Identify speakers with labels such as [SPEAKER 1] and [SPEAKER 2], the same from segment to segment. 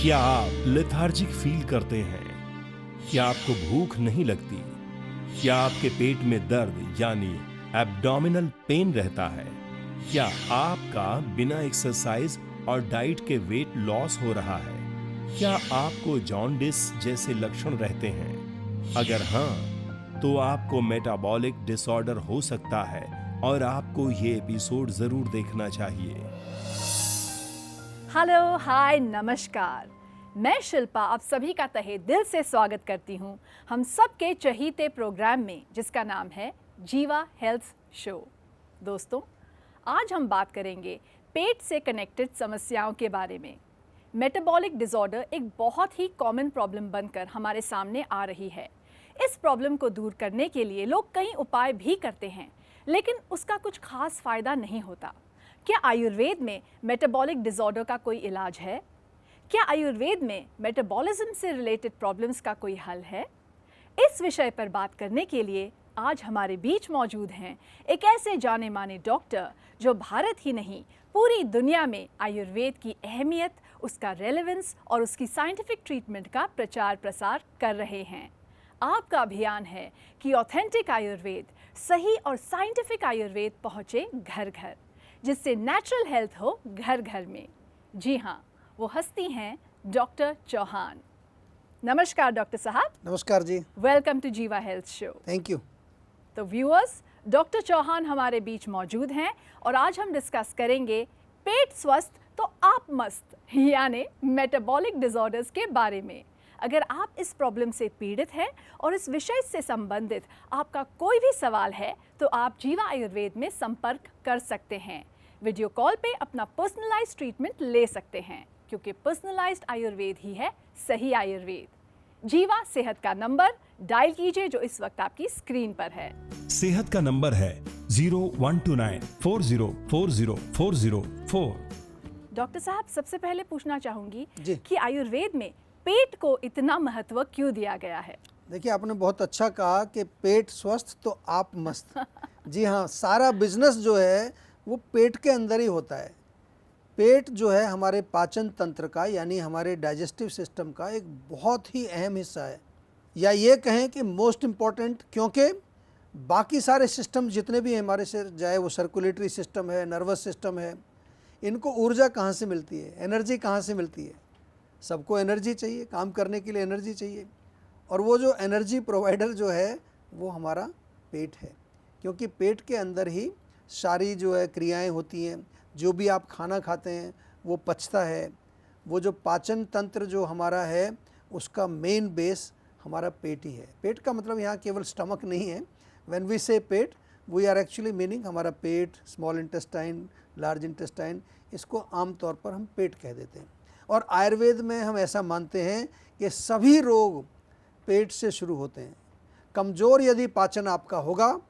[SPEAKER 1] क्या आप lethargic feel करते हैं? क्या आपको भूख नहीं लगती? क्या आपके पेट में दर्द यानी एब्डोमिनल पेन रहता है? क्या आपका बिना एक्सरसाइज और डाइट के वेट लॉस हो रहा है? क्या आपको जॉन्डिस जैसे लक्षण रहते हैं? अगर हाँ, तो आपको मेटाबॉलिक डिसऑर्डर हो सकता है और आपको ये एपिसोड जरूर देखना चाहिए।
[SPEAKER 2] हेलो, हाय, नमस्कार। मैं शिल्पा आप सभी का तहे दिल से स्वागत करती हूँ हम सबके चहीते प्रोग्राम में जिसका नाम है जीवा हेल्थ शो। दोस्तों, आज हम बात करेंगे पेट से कनेक्टेड समस्याओं के बारे में। मेटाबॉलिक डिसऑर्डर एक बहुत ही कॉमन प्रॉब्लम बनकर हमारे सामने आ रही है। इस प्रॉब्लम को दूर करने के लिए लोग कई उपाय भी करते हैं, लेकिन उसका कुछ खास फायदा नहीं होता। क्या आयुर्वेद में मेटाबॉलिक डिसऑर्डर का कोई इलाज है? क्या आयुर्वेद में मेटाबॉलिज्म से रिलेटेड प्रॉब्लम्स का कोई हल है? इस विषय पर बात करने के लिए आज हमारे बीच मौजूद हैं एक ऐसे जाने माने डॉक्टर जो भारत ही नहीं पूरी दुनिया में आयुर्वेद की अहमियत, उसका रेलेवेंस और उसकी साइंटिफिक ट्रीटमेंट का प्रचार प्रसार कर रहे हैं। आपका अभियान है कि ऑथेंटिक आयुर्वेद, सही और साइंटिफिक आयुर्वेद पहुँचे घर घर, जिससे नेचुरल हेल्थ हो घर घर में। जी हाँ, वो हस्ती हैं डॉक्टर चौहान। नमस्कार डॉक्टर साहब।
[SPEAKER 3] नमस्कार जी।
[SPEAKER 2] वेलकम टू जीवा हेल्थ शो।
[SPEAKER 3] Thank you.
[SPEAKER 2] तो व्यूअर्स, डॉक्टर चौहान हमारे बीच मौजूद हैं और आज हम डिस्कस करेंगे पेट स्वस्थ तो आप मस्त यानी मेटाबॉलिक डिसऑर्डर्स के बारे में। अगर आप इस प्रॉब्लम से पीड़ित हैं और इस विषय से संबंधित आपका कोई भी सवाल है तो आप जीवा आयुर्वेद में संपर्क कर सकते हैं। वीडियो कॉल पे अपना पर्सनलाइज्ड ट्रीटमेंट ले सकते हैं, क्योंकि पर्सनलाइज्ड आयुर्वेद ही है सही आयुर्वेद। जीवा सेहत का नंबर डायल कीजिए जो इस वक्त आपकी स्क्रीन पर है।
[SPEAKER 1] सेहत का नंबर है 012940404004।
[SPEAKER 2] डॉक्टर साहब, सबसे पहले पूछना चाहूंगी
[SPEAKER 3] जी।
[SPEAKER 2] कि आयुर्वेद में पेट को इतना महत्व क्यों दिया गया है?
[SPEAKER 3] देखिए, आपने बहुत अच्छा कहा कि पेट स्वस्थ तो आप मस्त। जी हाँ, सारा बिजनेस जो है वो पेट के अंदर ही होता है। पेट जो है हमारे पाचन तंत्र का यानी हमारे डाइजेस्टिव सिस्टम का एक बहुत ही अहम हिस्सा है, या ये कहें कि मोस्ट इम्पॉर्टेंट, क्योंकि बाकी सारे सिस्टम जितने भी हैं हमारे से, चाहे वो सर्कुलेटरी सिस्टम है, नर्वस सिस्टम है, इनको ऊर्जा कहाँ से मिलती है, एनर्जी कहाँ से मिलती है? सबको एनर्जी चाहिए, काम करने के लिए एनर्जी चाहिए, और वो जो एनर्जी प्रोवाइडर जो है वो हमारा पेट है, क्योंकि पेट के अंदर ही सारी जो है क्रियाएं होती हैं। जो भी आप खाना खाते हैं वो पचता है। वो जो पाचन तंत्र जो हमारा है उसका मेन बेस हमारा पेट ही है। पेट का मतलब यहाँ केवल स्टमक नहीं है। व्हेन वी से पेट, वी आर एक्चुअली मीनिंग हमारा पेट, स्मॉल इंटेस्टाइन, लार्ज इंटेस्टाइन, इसको आम तौर पर हम पेट कह देते हैं। और आयुर्वेद में हम ऐसा मानते हैं कि सभी रोग पेट से शुरू होते हैं। कमज़ोर यदि पाचन आपका होगा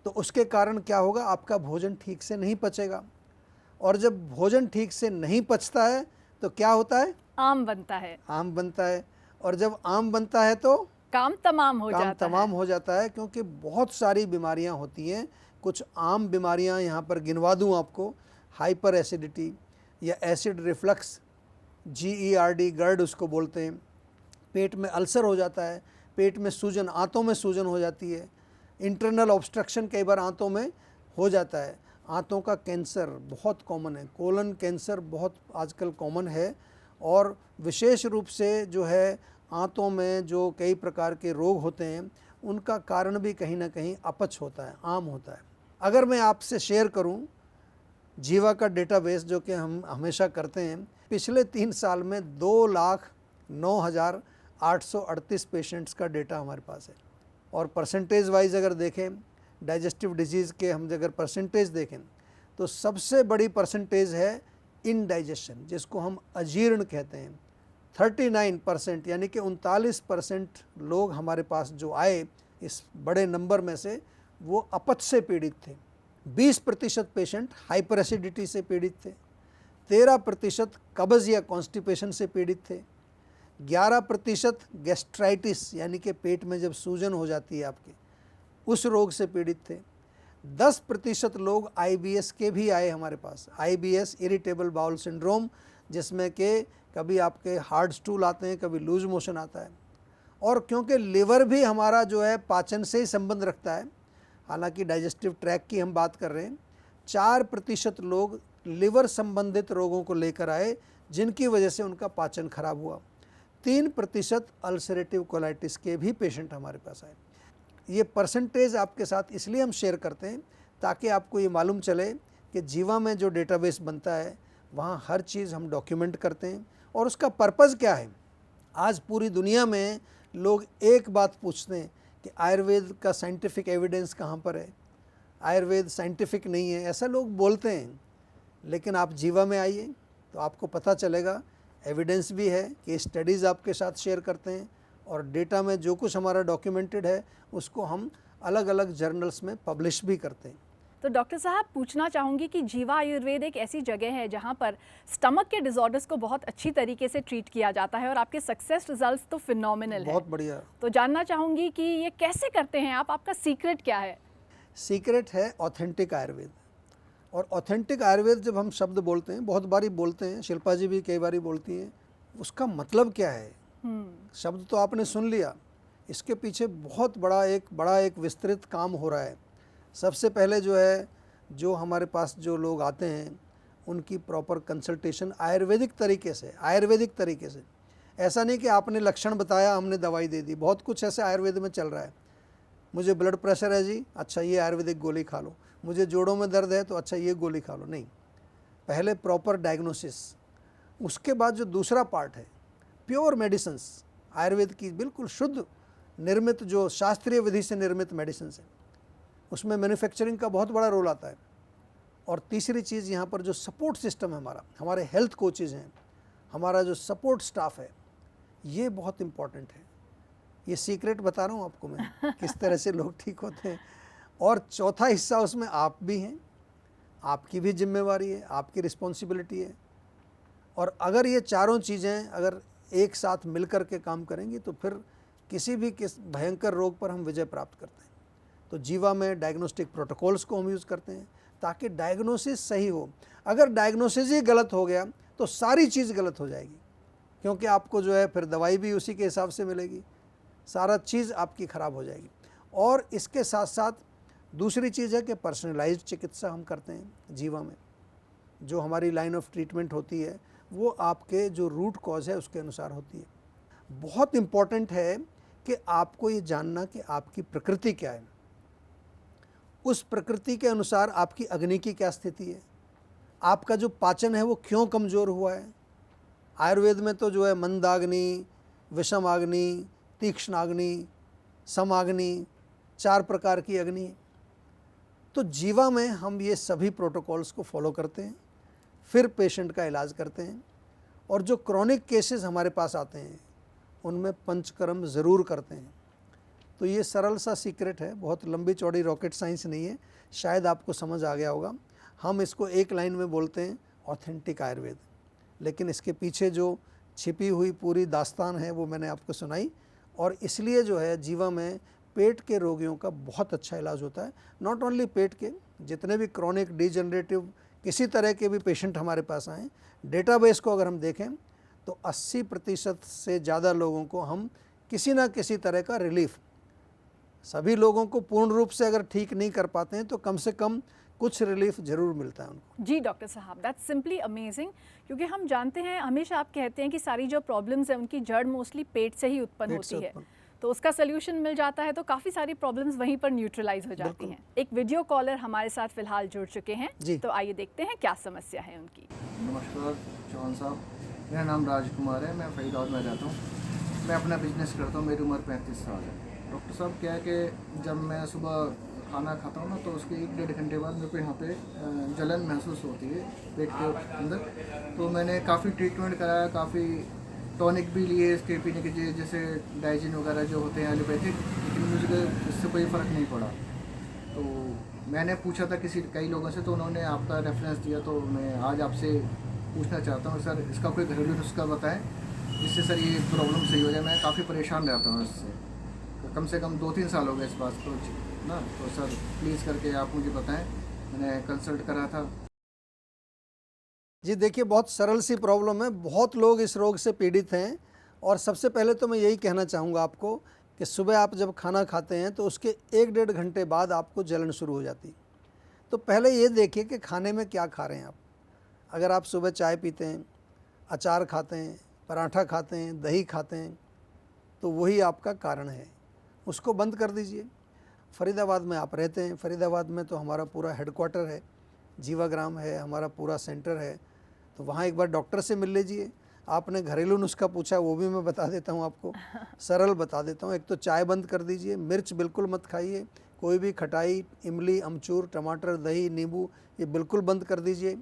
[SPEAKER 3] तो उसके कारण क्या होगा? आपका भोजन ठीक से नहीं पचेगा, और जब भोजन ठीक से नहीं पचता है तो क्या होता है?
[SPEAKER 2] आम बनता है।
[SPEAKER 3] आम बनता है, और जब आम बनता है तो
[SPEAKER 2] काम तमाम हो
[SPEAKER 3] जाता है, क्योंकि बहुत सारी बीमारियां होती हैं। कुछ आम बीमारियां यहाँ पर गिनवा दूँ आपको। हाइपर एसिडिटी या एसिड रिफ्लक्स, GERD, गर्ड उसको बोलते हैं। पेट में अल्सर हो जाता है, पेट में सूजन, आंतों में सूजन हो जाती है। इंटरनल ऑब्स्ट्रक्शन कई बार आंतों में हो जाता है। आंतों का कैंसर बहुत कॉमन है। कोलन कैंसर बहुत आजकल कॉमन है, और विशेष रूप से जो है आंतों में जो कई प्रकार के रोग होते हैं उनका कारण भी कहीं ना कहीं अपच होता है, आम होता है। अगर मैं आपसे शेयर करूं जीवा का डेटाबेस जो कि हम हमेशा करते हैं, पिछले 3 साल में 2,09,838 पेशेंट्स का डेटा हमारे पास है। और परसेंटेज वाइज अगर देखें, डाइजेस्टिव डिजीज़ के हम अगर परसेंटेज देखें तो सबसे बड़ी परसेंटेज है इनडाइजेशन, जिसको हम अजीर्ण कहते हैं। 39%, यानी कि 39% लोग हमारे पास जो आए इस बड़े नंबर में से वो अपच से पीड़ित थे। 20% पेशेंट हाइपर एसिडिटी से पीड़ित थे। 13% कब्ज़ या कॉन्स्टिपेशन से पीड़ित थे। 11% गैस्ट्राइटिस यानी कि पेट में जब सूजन हो जाती है आपके, उस रोग से पीड़ित थे। 10% लोग IBS के भी आए हमारे पास। IBS, इरिटेबल बाउल सिंड्रोम, जिसमें कि कभी आपके हार्ड स्टूल आते हैं, कभी लूज मोशन आता है। और क्योंकि लिवर भी हमारा जो है पाचन से ही संबंध रखता है, हालांकि डाइजेस्टिव ट्रैक की हम बात कर रहे हैं, 4% लोग लिवर संबंधित रोगों को लेकर आए जिनकी वजह से उनका पाचन खराब हुआ। 3% अल्सरेटिव कोलाइटिस के भी पेशेंट हमारे पास आए। ये परसेंटेज आपके साथ इसलिए हम शेयर करते हैं ताकि आपको ये मालूम चले कि जीवा में जो डेटाबेस बनता है वहाँ हर चीज़ हम डॉक्यूमेंट करते हैं। और उसका पर्पज़ क्या है? आज पूरी दुनिया में लोग एक बात पूछते हैं कि आयुर्वेद का साइंटिफिक एविडेंस कहाँ पर है, आयुर्वेद साइंटिफिक नहीं है, ऐसा लोग बोलते हैं। लेकिन आप जीवा में आइए तो आपको पता चलेगा, एविडेंस भी है कि स्टडीज़ आपके साथ शेयर करते हैं और डेटा में जो कुछ हमारा डॉक्यूमेंटेड है उसको हम अलग अलग जर्नल्स में पब्लिश भी करते हैं।
[SPEAKER 2] तो डॉक्टर साहब पूछना चाहूँगी कि जीवा आयुर्वेद एक ऐसी जगह है जहाँ पर स्टमक के डिसऑर्डर्स को बहुत अच्छी तरीके से ट्रीट किया जाता है और आपके सक्सेस रिजल्ट्स तो फिनोमिनल है।
[SPEAKER 3] बहुत बढ़िया।
[SPEAKER 2] तो जानना चाहूँगी कि ये कैसे करते हैं आप, आपका सीक्रेट क्या है?
[SPEAKER 3] सीक्रेट है ऑथेंटिक आयुर्वेद। और ऑथेंटिक आयुर्वेद जब हम शब्द बोलते हैं, बहुत बारी बोलते हैं, शिल्पा जी भी कई बारी बोलती हैं, उसका मतलब क्या है? शब्द तो आपने सुन लिया, इसके पीछे बहुत बड़ा एक विस्तृत काम हो रहा है। सबसे पहले जो है, जो हमारे पास जो लोग आते हैं उनकी प्रॉपर कंसल्टेशन आयुर्वेदिक तरीके से। ऐसा नहीं कि आपने लक्षण बताया हमने दवाई दे दी। बहुत कुछ ऐसे आयुर्वेद में चल रहा है, मुझे ब्लड प्रेशर है जी, अच्छा ये आयुर्वेदिक गोली खा लो, मुझे जोड़ों में दर्द है तो अच्छा ये गोली खा लो। नहीं, पहले प्रॉपर डायग्नोसिस, उसके बाद जो दूसरा पार्ट है प्योर मेडिसिन्स, आयुर्वेद की बिल्कुल शुद्ध निर्मित जो शास्त्रीय विधि से निर्मित मेडिसिन है, उसमें मैन्युफैक्चरिंग का बहुत बड़ा रोल आता है। और तीसरी चीज़ यहाँ पर जो सपोर्ट सिस्टम है हमारा, हमारे हेल्थ कोचेज़ हैं, हमारा जो सपोर्ट स्टाफ है, ये बहुत इम्पॉर्टेंट है। ये सीक्रेट बता रहा हूँ आपको मैं किस तरह से लोग ठीक होते हैं। और चौथा हिस्सा उसमें आप भी हैं, आपकी भी जिम्मेवारी है, आपकी रिस्पॉन्सिबिलिटी है। और अगर ये चारों चीज़ें अगर एक साथ मिलकर के काम करेंगी तो फिर किसी भी भयंकर रोग पर हम विजय प्राप्त करते हैं। तो जीवा में डायग्नोस्टिक प्रोटोकॉल्स को हम यूज़ करते हैं ताकि डायग्नोसिस सही हो। अगर डायग्नोसिस ही गलत हो गया तो सारी चीज़ गलत हो जाएगी, क्योंकि आपको जो है फिर दवाई भी उसी के हिसाब से मिलेगी, सारा चीज़ आपकी ख़राब हो जाएगी। और इसके साथ साथ दूसरी चीज़ है कि पर्सनलाइज्ड चिकित्सा हम करते हैं जीवा में। जो हमारी लाइन ऑफ ट्रीटमेंट होती है वो आपके जो रूट कॉज है उसके अनुसार होती है। बहुत इम्पॉर्टेंट है कि आपको ये जानना कि आपकी प्रकृति क्या है, उस प्रकृति के अनुसार आपकी अग्नि की क्या स्थिति है, आपका जो पाचन है वो क्यों कमज़ोर हुआ है। आयुर्वेद में तो जो है मंदाग्नि, विषमाग्नि, तीक्ष्णाग्नि, समाग्नि, 4 प्रकार की अग्नि है। तो जीवा में हम ये सभी प्रोटोकॉल्स को फॉलो करते हैं, फिर पेशेंट का इलाज करते हैं। और जो क्रॉनिक केसेस हमारे पास आते हैं उनमें पंचकर्म ज़रूर करते हैं। तो ये सरल सा सीक्रेट है, बहुत लंबी चौड़ी रॉकेट साइंस नहीं है, शायद आपको समझ आ गया होगा। हम इसको एक लाइन में बोलते हैं ऑथेंटिक आयुर्वेद, लेकिन इसके पीछे जो छिपी हुई पूरी दास्तान है वो मैंने आपको सुनाई। और इसलिए जो है जीवा में पेट के रोगियों का बहुत अच्छा इलाज होता है। नॉट ओनली पेट के, जितने भी क्रॉनिक डिजनरेटिव किसी तरह के भी पेशेंट हमारे पास आएँ, डेटाबेस को अगर हम देखें तो 80% से ज़्यादा लोगों को हम किसी ना किसी तरह का रिलीफ, सभी लोगों को पूर्ण रूप से अगर ठीक नहीं कर पाते हैं तो कम से कम कुछ रिलीफ ज़रूर मिलता है उनको।
[SPEAKER 2] जी डॉक्टर साहब, दैट्स सिंपली अमेजिंग, क्योंकि हम जानते हैं, हमेशा आप कहते हैं कि सारी जो प्रॉब्लम्स हैं उनकी जड़ मोस्टली पेट से ही उत्पन्न होती है, तो उसका सल्यूशन मिल जाता है तो काफ़ी सारी प्रॉब्लम्स वहीं पर न्यूट्रलाइज हो जाती हैं। एक वीडियो कॉलर हमारे साथ फिलहाल जुड़ चुके हैं, तो आइए देखते हैं क्या समस्या है उनकी।
[SPEAKER 4] नमस्कार चौहान साहब, मेरा नाम राजकुमार है, मैं फरीदाबाद में रहता हूँ। मैं अपना बिजनेस करता हूँ, मेरी उम्र 35 साल है। डॉक्टर साहब क्या है कि जब मैं सुबह खाना खाता हूँ ना तो उसके 1-1.5 घंटे बाद मेरे को यहाँ पे जलन महसूस होती है पेट के अंदर। तो मैंने काफ़ी ट्रीटमेंट कराया, काफ़ी टॉनिक भी लिए इसके पीने के, जैसे डाइजिन वगैरह जो होते हैं एलोपैथिक, लेकिन मुझे इससे कोई फ़र्क नहीं पड़ा। तो मैंने पूछा था कई लोगों से, तो उन्होंने आपका रेफरेंस दिया। तो मैं आज आपसे पूछना चाहता हूँ सर, इसका कोई घरेलू नुस्खा बताएं जिससे सर ये प्रॉब्लम सही हो जाए। मैं काफ़ी परेशान रहता हूँ इससे, तो कम से कम 2-3 साल हो गए इस बात को ना। तो सर प्लीज़ करके आप मुझे बताएं, मैंने कंसल्ट करा था।
[SPEAKER 3] जी देखिए, बहुत सरल सी प्रॉब्लम है, बहुत लोग इस रोग से पीड़ित हैं। और सबसे पहले तो मैं यही कहना चाहूँगा आपको कि सुबह आप जब खाना खाते हैं तो उसके 1-1.5 घंटे बाद आपको जलन शुरू हो जाती है। तो पहले ये देखिए कि खाने में क्या खा रहे हैं आप। अगर आप सुबह चाय पीते हैं, अचार खाते हैं, पराठा खाते हैं, दही खाते हैं, तो वही आपका कारण है, उसको बंद कर दीजिए। फरीदाबाद में आप रहते हैं, फरीदाबाद में तो हमारा पूरा हेडक्वार्टर है, जीवाग्राम है, हमारा पूरा सेंटर है, तो वहाँ एक बार डॉक्टर से मिल लीजिए। आपने घरेलू नुस्खा पूछा, वो भी मैं बता देता हूँ आपको, सरल बता देता हूँ। एक तो चाय बंद कर दीजिए, मिर्च बिल्कुल मत खाइए, कोई भी खटाई, इमली, अमचूर, टमाटर, दही, नींबू, ये बिल्कुल बंद कर दीजिए।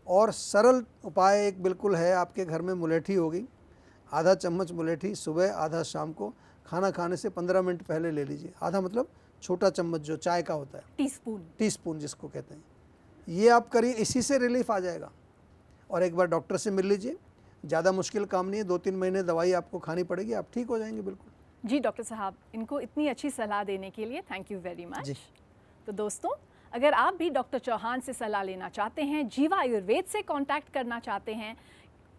[SPEAKER 3] और सरल उपाय एक बिल्कुल है, आपके घर में मुलेठी होगी, आधा चम्मच मुलेठी सुबह, आधा शाम को, खाना खाने से 15 मिनट पहले ले लीजिए। आधा मतलब छोटा चम्मच जो चाय का होता है, टीस्पून जिसको कहते हैं, ये आप करिए, इसी से रिलीफ आ जाएगा। और एक बार डॉक्टर से मिल लीजिए, ज़्यादा मुश्किल काम नहीं है, 2-3 महीने दवाई आपको खानी पड़ेगी, आप ठीक हो जाएंगे बिल्कुल।
[SPEAKER 2] जी डॉक्टर साहब, इनको इतनी अच्छी सलाह देने के लिए थैंक यू वेरी मच।
[SPEAKER 3] जी।
[SPEAKER 2] तो दोस्तों, अगर आप भी डॉक्टर चौहान से सलाह लेना चाहते हैं, जीवा आयुर्वेद से कांटेक्ट करना चाहते हैं,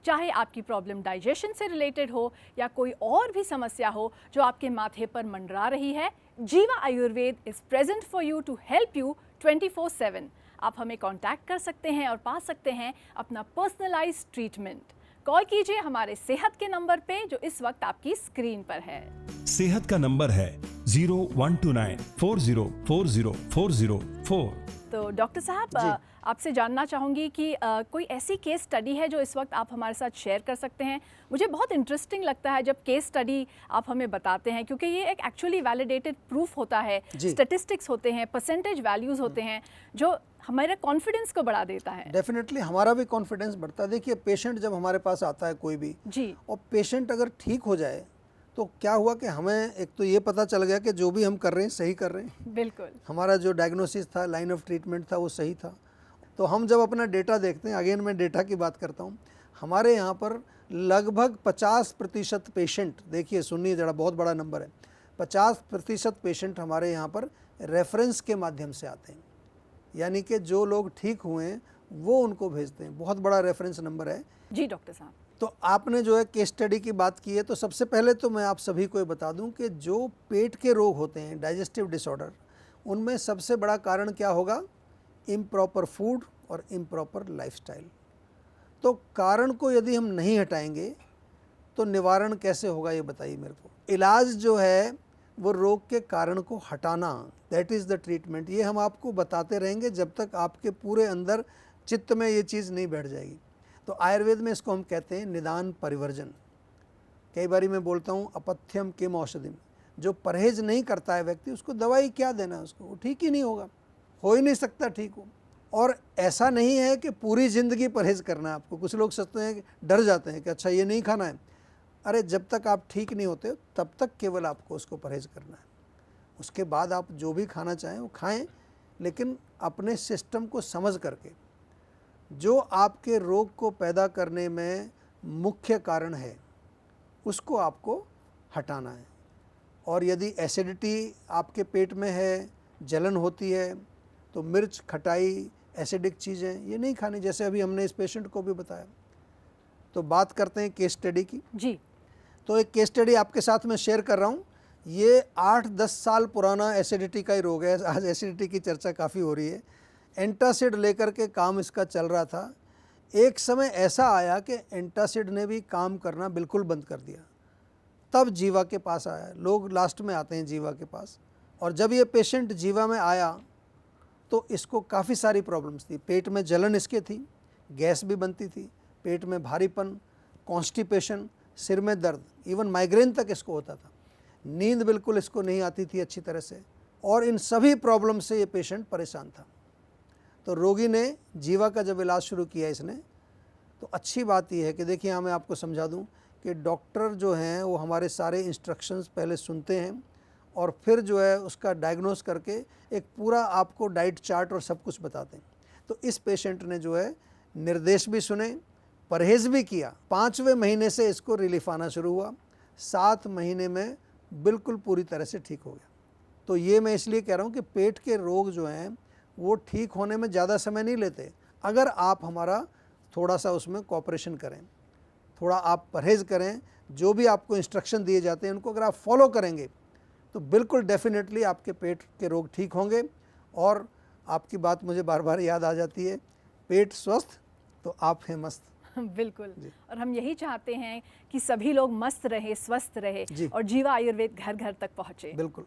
[SPEAKER 2] चाहे आपकी प्रॉब्लम डाइजेशन से रिलेटेड हो या कोई और भी समस्या हो जो आपके माथे पर मंडरा रही है, Jiva Ayurveda is present for you to help you 24/7। आप हमें कांटेक्ट कर सकते हैं और पा सकते हैं अपना पर्सनलाइज्ड ट्रीटमेंट। कॉल कीजिए हमारे सेहत के नंबर पे जो इस वक्त आपकी स्क्रीन पर है।
[SPEAKER 1] सेहत का नंबर है 0129404004।
[SPEAKER 2] तो डॉक्टर साहब, आपसे जानना चाहूँगी कि कोई ऐसी केस स्टडी है जो इस वक्त आप हमारे साथ शेयर कर सकते हैं। मुझे बहुत इंटरेस्टिंग लगता है जब केस स्टडी आप हमें बताते हैं, क्योंकि ये एक एक्चुअली वैलिडेटेड प्रूफ होता है, स्टैटिस्टिक्स होते हैं, परसेंटेज वैल्यूज़ होते हैं, जो हमारे कॉन्फिडेंस को बढ़ा देता है।
[SPEAKER 3] डेफिनेटली हमारा भी कॉन्फिडेंस बढ़ता है। देखिए, पेशेंट जब हमारे पास आता है कोई भी
[SPEAKER 2] जी,
[SPEAKER 3] और पेशेंट अगर ठीक हो जाए तो क्या हुआ कि हमें एक तो ये पता चल गया कि जो भी हम कर रहे हैं सही कर रहे हैं।
[SPEAKER 2] बिल्कुल।
[SPEAKER 3] हमारा जो डायग्नोसिस था, लाइन ऑफ ट्रीटमेंट था, वो सही था। तो हम जब अपना डेटा देखते हैं, अगेन मैं डेटा की बात करता हूँ, हमारे यहाँ पर लगभग 50% पेशेंट, देखिए सुनिए ज़रा, बहुत बड़ा नंबर है, 50% पेशेंट हमारे यहाँ पर रेफरेंस के माध्यम से आते हैं। यानी कि जो लोग ठीक हुए हैं वो उनको भेजते हैं। बहुत बड़ा रेफरेंस नंबर है।
[SPEAKER 2] जी डॉक्टर साहब।
[SPEAKER 3] तो आपने जो है केस स्टडी की बात की है, तो सबसे पहले तो मैं आप सभी को ये बता दूं कि जो पेट के रोग होते हैं, डाइजेस्टिव डिसऑर्डर, उनमें सबसे बड़ा कारण क्या होगा? इम्प्रॉपर फूड और इम्प्रॉपर लाइफस्टाइल। तो कारण को यदि हम नहीं हटाएंगे तो निवारण कैसे होगा, ये बताइए मेरे को। इलाज जो है वो रोग के कारण को हटाना, दैट इज़ द ट्रीटमेंट। ये हम आपको बताते रहेंगे जब तक आपके पूरे अंदर चित्त में ये चीज़ नहीं बैठ जाएगी। तो आयुर्वेद में इसको हम कहते हैं निदान परिवर्जन। कई बारी मैं बोलता हूँ अपथ्यम किम औषधिम। जो परहेज नहीं करता है व्यक्ति, उसको दवाई क्या देना है, उसको वो ठीक ही नहीं होगा, हो ही नहीं सकता ठीक हो। और ऐसा नहीं है कि पूरी ज़िंदगी परहेज करना है आपको। कुछ लोग सोचते हैं, डर जाते हैं कि अच्छा ये नहीं खाना है। अरे जब तक आप ठीक नहीं होते तब तक केवल आपको उसको परहेज करना है। उसके बाद आप जो भी खाना चाहें वो खाएं, लेकिन अपने सिस्टम को समझ करके। जो आपके रोग को पैदा करने में मुख्य कारण है उसको आपको हटाना है। और यदि एसिडिटी आपके पेट में है, जलन होती है, तो मिर्च, खटाई, एसिडिक चीज़ें ये नहीं खानी, जैसे अभी हमने इस पेशेंट को भी बताया। तो बात करते हैं केस स्टडी की।
[SPEAKER 2] जी।
[SPEAKER 3] तो एक केस स्टडी आपके साथ मैं शेयर कर रहा हूँ। ये 8-10 साल पुराना एसिडिटी का ही रोग है। आज एसिडिटी की चर्चा काफ़ी हो रही है। एंटासिड लेकर के काम इसका चल रहा था। एक समय ऐसा आया कि एंटासिड ने भी काम करना बिल्कुल बंद कर दिया। तब जीवा के पास आया। लोग लास्ट में आते हैं जीवा के पास। और जब ये पेशेंट जीवा में आया तो इसको काफ़ी सारी प्रॉब्लम्स थी। पेट में जलन इसके थी, गैस भी बनती थी, पेट में भारीपन, कॉन्स्टिपेशन, सिर में दर्द, इवन माइग्रेन तक इसको होता था। नींद बिल्कुल इसको नहीं आती थी अच्छी तरह से। और इन सभी प्रॉब्लम से ये पेशेंट परेशान था। तो रोगी ने जीवा का जब इलाज शुरू किया इसने, तो अच्छी बात यह है कि देखिए, यहाँ मैं आपको समझा दूँ कि डॉक्टर जो हैं वो हमारे सारे इंस्ट्रक्शंस पहले सुनते हैं और फिर जो है उसका डायग्नोस करके एक पूरा आपको डाइट चार्ट और सब कुछ बताते हैं। तो इस पेशेंट ने जो है निर्देश भी सुने, परहेज़ भी किया। 5वें महीने से इसको रिलीफ आना शुरू हुआ। 7 महीने में बिल्कुल पूरी तरह से ठीक हो गया। तो ये मैं इसलिए कह रहा हूँ कि पेट के रोग जो हैं वो ठीक होने में ज़्यादा समय नहीं लेते। अगर आप हमारा थोड़ा सा उसमें कोऑपरेशन करें, थोड़ा आप परहेज़ करें। जो भी आपको इंस्ट्रक्शन दिए जाते हैं उनको अगर आप फॉलो करेंगे तो बिल्कुल डेफिनेटली आपके पेट के रोग ठीक होंगे। और आपकी बात मुझे बार बार याद आ जाती है, पेट स्वस्थ तो आप हैं मस्त।
[SPEAKER 2] बिल्कुल। और हम यही चाहते हैं कि सभी लोग मस्त रहे, स्वस्थ रहे
[SPEAKER 3] जी।
[SPEAKER 2] और जीवा आयुर्वेद घर घर तक पहुँचे।
[SPEAKER 3] बिल्कुल।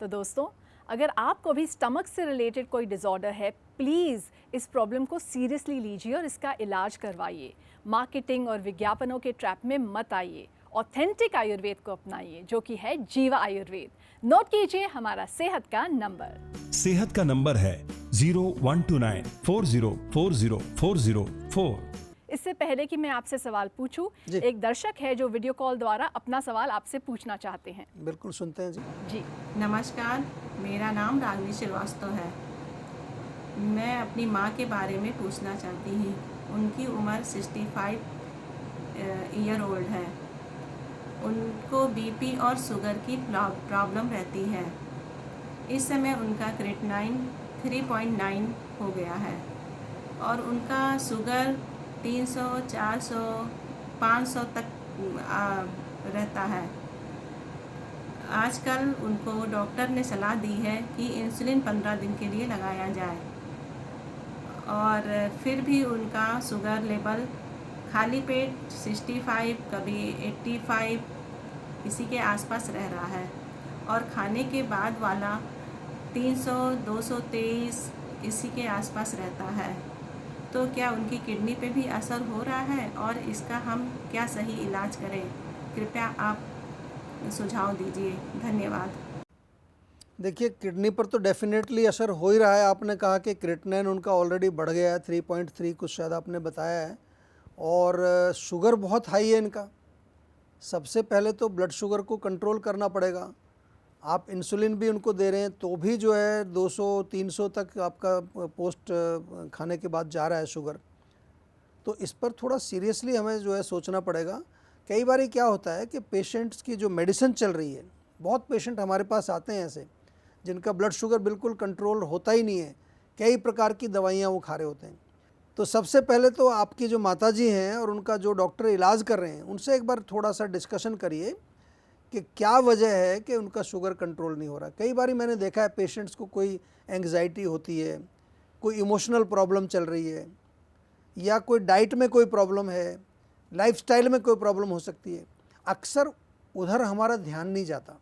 [SPEAKER 2] तो दोस्तों, अगर आपको भी स्टमक से रिलेटेड कोई डिसऑर्डर है, प्लीज़ इस प्रॉब्लम को सीरियसली लीजिए और इसका इलाज करवाइए। मार्केटिंग और विज्ञापनों के ट्रैप में मत आइए। ऑथेंटिक आयुर्वेद को अपनाइए, जो कि है जीवा आयुर्वेद। नोट कीजिए हमारा सेहत का नंबर।
[SPEAKER 1] सेहत का नंबर है 012940404004।
[SPEAKER 2] इससे पहले कि मैं आपसे सवाल पूछूं,
[SPEAKER 3] जी।
[SPEAKER 2] एक दर्शक है जो वीडियो कॉल द्वारा अपना सवाल आपसे पूछना चाहते हैं।
[SPEAKER 3] बिल्कुल सुनते हैं जी।
[SPEAKER 2] जी।
[SPEAKER 5] नमस्कार, मेरा नाम रागनी श्रीवास्तव है। मैं अपनी माँ के बारे में पूछना चाहती हूँ। उनकी उम्र 65 ईयर ओल्ड है। उनको बीपी और शुगर की प्रॉब्लम रहती है। इस समय उनका क्रिएटिनिन 3.9 हो गया है और उनका शुगर 300, 400, 500 तक रहता है। आजकल उनको डॉक्टर ने सलाह दी है कि इंसुलिन 15 दिन के लिए लगाया जाए और फिर भी उनका शुगर लेवल खाली पेट 65, कभी 85 इसी के आसपास रह रहा है और खाने के बाद वाला 300, 223 इसी के आसपास रहता है। तो क्या उनकी किडनी पे भी असर हो रहा है और इसका हम क्या सही इलाज करें? कृपया आप सुझाव दीजिए। धन्यवाद।
[SPEAKER 3] देखिए, किडनी पर तो डेफिनेटली असर हो ही रहा है। आपने कहा कि क्रिएटिनिन उनका ऑलरेडी बढ़ गया है, 3.3 कुछ शायद आपने बताया है, और शुगर बहुत हाई है इनका। सबसे पहले तो ब्लड शुगर को कंट्रोल करना पड़ेगा। आप इंसुलिन भी उनको दे रहे हैं तो भी जो है 200-300 तक आपका पोस्ट खाने के बाद जा रहा है शुगर। तो इस पर थोड़ा सीरियसली हमें जो है सोचना पड़ेगा। कई बार क्या होता है कि पेशेंट्स की जो मेडिसिन चल रही है, बहुत पेशेंट हमारे पास आते हैं ऐसे जिनका ब्लड शुगर बिल्कुल कंट्रोल होता ही नहीं है, कई प्रकार की दवाइयाँ वो खा रहे होते हैं। तो सबसे पहले तो आपकी जो माताजी हैं और उनका जो डॉक्टर इलाज कर रहे हैं उनसे एक बार थोड़ा सा डिस्कशन करिए कि क्या वजह है कि उनका शुगर कंट्रोल नहीं हो रहा। कई बार मैंने देखा है पेशेंट्स को कोई एंग्जाइटी होती है, कोई इमोशनल प्रॉब्लम चल रही है, या कोई डाइट में कोई प्रॉब्लम है, लाइफस्टाइल में कोई प्रॉब्लम हो सकती है। अक्सर उधर हमारा ध्यान नहीं जाता।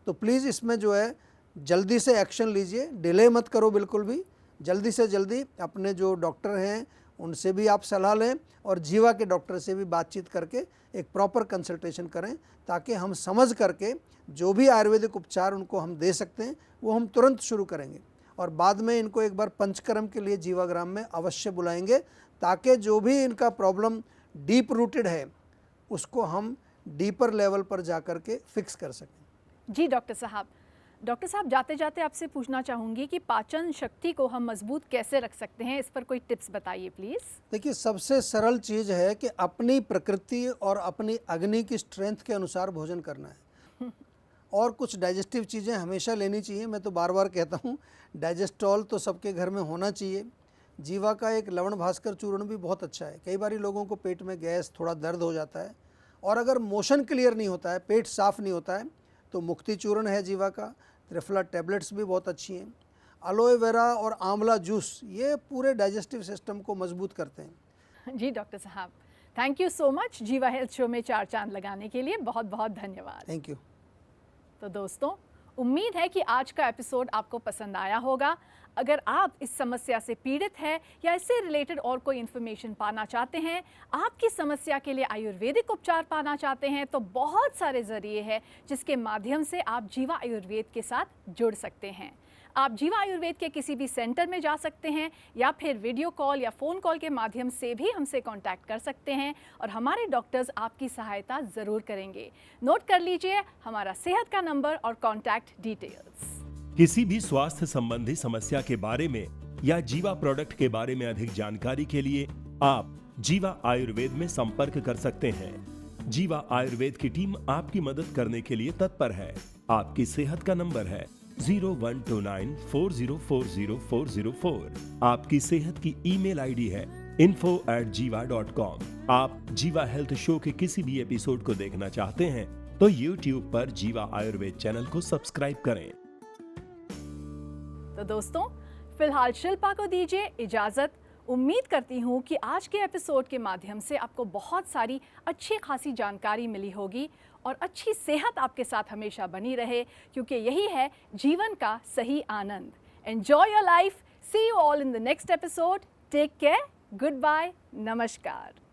[SPEAKER 3] तो प्लीज़ इसमें जो है जल्दी से एक्शन लीजिए, डिले मत करो बिल्कुल भी। जल्दी से जल्दी अपने जो डॉक्टर हैं उनसे भी आप सलाह लें और जीवा के डॉक्टर से भी बातचीत करके एक प्रॉपर कंसल्टेशन करें, ताकि हम समझ करके जो भी आयुर्वेदिक उपचार उनको हम दे सकते हैं वो हम तुरंत शुरू करेंगे। और बाद में इनको एक बार पंचकर्म के लिए जीवाग्राम में अवश्य बुलाएंगे, ताकि जो भी इनका प्रॉब्लम डीप रूटेड है उसको हम डीपर लेवल पर जा कर के फिक्स कर सकें।
[SPEAKER 2] जी डॉक्टर साहब, जाते जाते आपसे पूछना चाहूँगी कि पाचन शक्ति को हम मजबूत कैसे रख सकते हैं, इस पर कोई टिप्स बताइए प्लीज़।
[SPEAKER 3] देखिए, सबसे सरल चीज़ है कि अपनी प्रकृति और अपनी अग्नि की स्ट्रेंथ के अनुसार भोजन करना है। और कुछ डाइजेस्टिव चीज़ें हमेशा लेनी चाहिए। मैं तो बार बार कहता हूँ, डाइजेस्टॉल तो सबके घर में होना चाहिए। जीवा का एक लवण भास्कर चूर्ण भी बहुत अच्छा है। कई बार लोगों को पेट में गैस, थोड़ा दर्द हो जाता है, और अगर मोशन क्लियर नहीं होता है, पेट साफ़ नहीं होता है, तो मुक्ति चूर्ण है जीवा का। त्रिफला टैबलेट्स भी बहुत अच्छी हैं। एलोए वेरा और आंवला जूस, ये पूरे डाइजेस्टिव सिस्टम को मजबूत करते हैं।
[SPEAKER 2] जी डॉक्टर साहब, थैंक यू सो मच जीवा हेल्थ शो में 4 चांद लगाने के लिए। बहुत बहुत धन्यवाद।
[SPEAKER 3] Thank you.
[SPEAKER 2] तो दोस्तों, उम्मीद है कि आज का एपिसोड आपको पसंद आया होगा। अगर आप इस समस्या से पीड़ित हैं या इससे रिलेटेड और कोई इन्फॉर्मेशन पाना चाहते हैं, आपकी समस्या के लिए आयुर्वेदिक उपचार पाना चाहते हैं, तो बहुत सारे ज़रिए हैं जिसके माध्यम से आप जीवा आयुर्वेद के साथ जुड़ सकते हैं। आप जीवा आयुर्वेद के किसी भी सेंटर में जा सकते हैं या फिर वीडियो कॉल या फ़ोन कॉल के माध्यम से भी हमसे कांटेक्ट कर सकते हैं और हमारे डॉक्टर्स आपकी सहायता ज़रूर करेंगे। नोट कर लीजिए हमारा सेहत का नंबर और कांटेक्ट डिटेल्स।
[SPEAKER 1] किसी भी स्वास्थ्य संबंधी समस्या के बारे में या जीवा प्रोडक्ट के बारे में अधिक जानकारी के लिए आप जीवा आयुर्वेद में संपर्क कर सकते हैं। जीवा आयुर्वेद की टीम आपकी मदद करने के लिए तत्पर है। आपकी सेहत का नंबर है 012940400404। आपकी सेहत की ईमेल आईडी है info@jiva.com। आप जीवा हेल्थ शो के किसी भी एपिसोड को देखना चाहते हैं तो YouTube पर जीवा आयुर्वेद चैनल को सब्सक्राइब करें।
[SPEAKER 2] तो दोस्तों, फिलहाल शिल्पा को दीजिए इजाज़त। उम्मीद करती हूँ कि आज के एपिसोड के माध्यम से आपको बहुत सारी अच्छी खासी जानकारी मिली होगी और अच्छी सेहत आपके साथ हमेशा बनी रहे, क्योंकि यही है जीवन का सही आनंद। Enjoy your life. See you all in the next episode. Take care. Good bye. नमस्कार।